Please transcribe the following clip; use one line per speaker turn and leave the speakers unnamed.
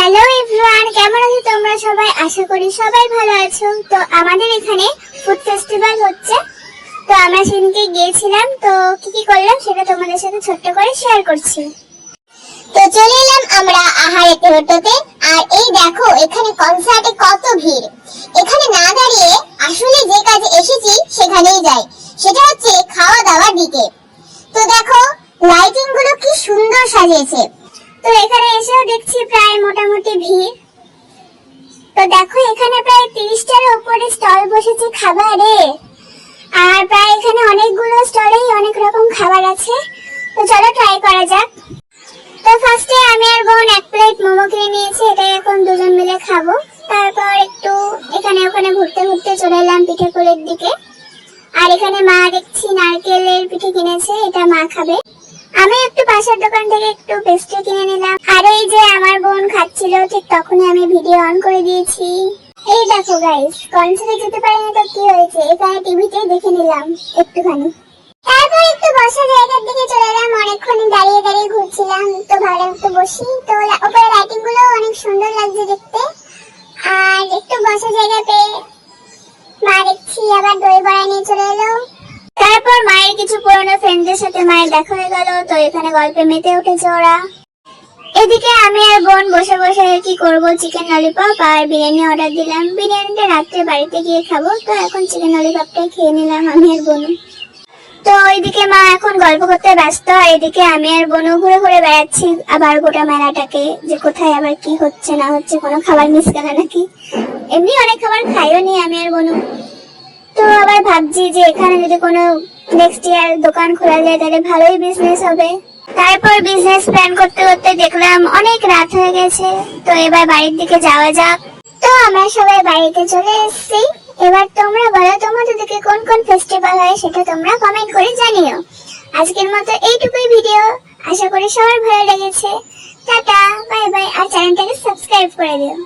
Hello everyone, কেমন আছো তোমরা সবাই? আশা করি সবাই ভালো আছো। তো আমাদের এখানে ফুড ফেস্টিভ্যাল হচ্ছে, তো আমরা সেদিনকে গিয়েছিলাম। তো কি কি করলাম সেটা তোমাদের সাথে ছোট্ট করে শেয়ার করছি। তো চলে এলাম আমরা আহারে টোটোতে। আর এই দেখো এখানে কনসার্টে কত ভিড়। এখানে না দাঁড়িয়ে আসলে যে কাজে এসেছি সেখানেই যাই, সেটা হচ্ছে খাওয়া দাওয়ার দিকে। তো দেখো লাইটিং গুলো কি সুন্দর সাজিয়েছে। তো এখানে এসেও দেখছি প্রায় মোটামুটি ভিড়। তো দেখো এখানে প্রায় 30টার উপরে স্টল বসেছে খাবারে, আর প্রায় এখানে অনেকগুলো স্টলেই অনেক রকম খাবার আছে। তো চলো ট্রাই করা যাক। তো ফার্স্টে আমি আর বোন এক প্লেট মোমো কিনে নিয়েছি, এটাই এখন দুজন মিলে খাবো। তারপর একটু এখানে ওখানে ঘুরতে ঘুরতে চলে এলাম পিঠেপুলির দিকে। আর এখানে মা দেখছি নারকেলের পিঠে কিনেছে, এটা মা খাবে। আমি একটু পাশের দোকান থেকে একটু পেস্ট্রি কিনে নিলাম। আর এই যে আমার বোন খাচ্ছিল, ঠিক তখনই আমি ভিডিও অন করে দিয়েছি। এই দেখো গাইস, কনসার্টে যেতে পারিনি তো কি হয়েছে, এখানে টিভিতে দেখে নিলাম একটুখানি। তারপর একটু বসার জায়গার দিকে চলে এলাম, অনেকক্ষণ দাঁড়িয়ে দাঁড়িয়ে ঘুরছিলাম। তো ভাবলাম একটু বসি। তো উপরে লাইটিং গুলো অনেক সুন্দর লাগছে দেখতে। আর একটু বসার জায়গা পেয়ে মা দেখছি আবার দই বড়া নিয়ে চলে এলো। তারপর মায়ের কিছু পুরনো ফ্রেন্ডদের সাথে মায়ের দেখা হয়ে গেল। তো এখানে গল্পে মেতে উঠেছে ওরা। এদিকে আমি আর বোন বসে বসে কি করব, চিকেন ললিপপ আর বিরিয়ানি অর্ডার দিলাম। বিরিয়ানিটা রাত্রে বাড়িতে গিয়ে খাবো, তো এখন চিকেন ললিপপটাই খেয়ে নিলাম আমি আর বোন। তো ওইদিকে মা এখন গল্প করতে ব্যস্ত, আর এদিকে আমি আর বোনও ঘুরে ঘুরে বেড়াচ্ছি আবার গোটা মেলাটাকে, যে কোথায় আবার কি হচ্ছে না হচ্ছে, কোনো খাবার মিস করে নাকি। এমনি অনেক খাবার খাইও নি আমি আর বোনও। তো আবার ভাবছি যে এখানে যদি কোনো নেক্সট ইয়ার দোকান খোলা যায় তাহলে ভালোই বিজনেস হবে। তারপর বিজনেস প্ল্যান করতে করতে দেখলাম অনেক রাত হয়ে গেছে। তো এবার বাড়ির দিকে যাওয়া যাক। তো আমরা সবাই বাড়িতে চলে এসেছি। এবার তোমরা বলো তোমাদের দিকে কোন কোন ফেস্টিভ্যাল হয় সেটা তোমরা কমেন্ট করে জানিও। আজকের মতো এইটুকুই ভিডিও, আশা করি সবার ভালো লেগেছে। টাটা বাই বাই, আর চ্যানেলটাকে সাবস্ক্রাইব করে দিও।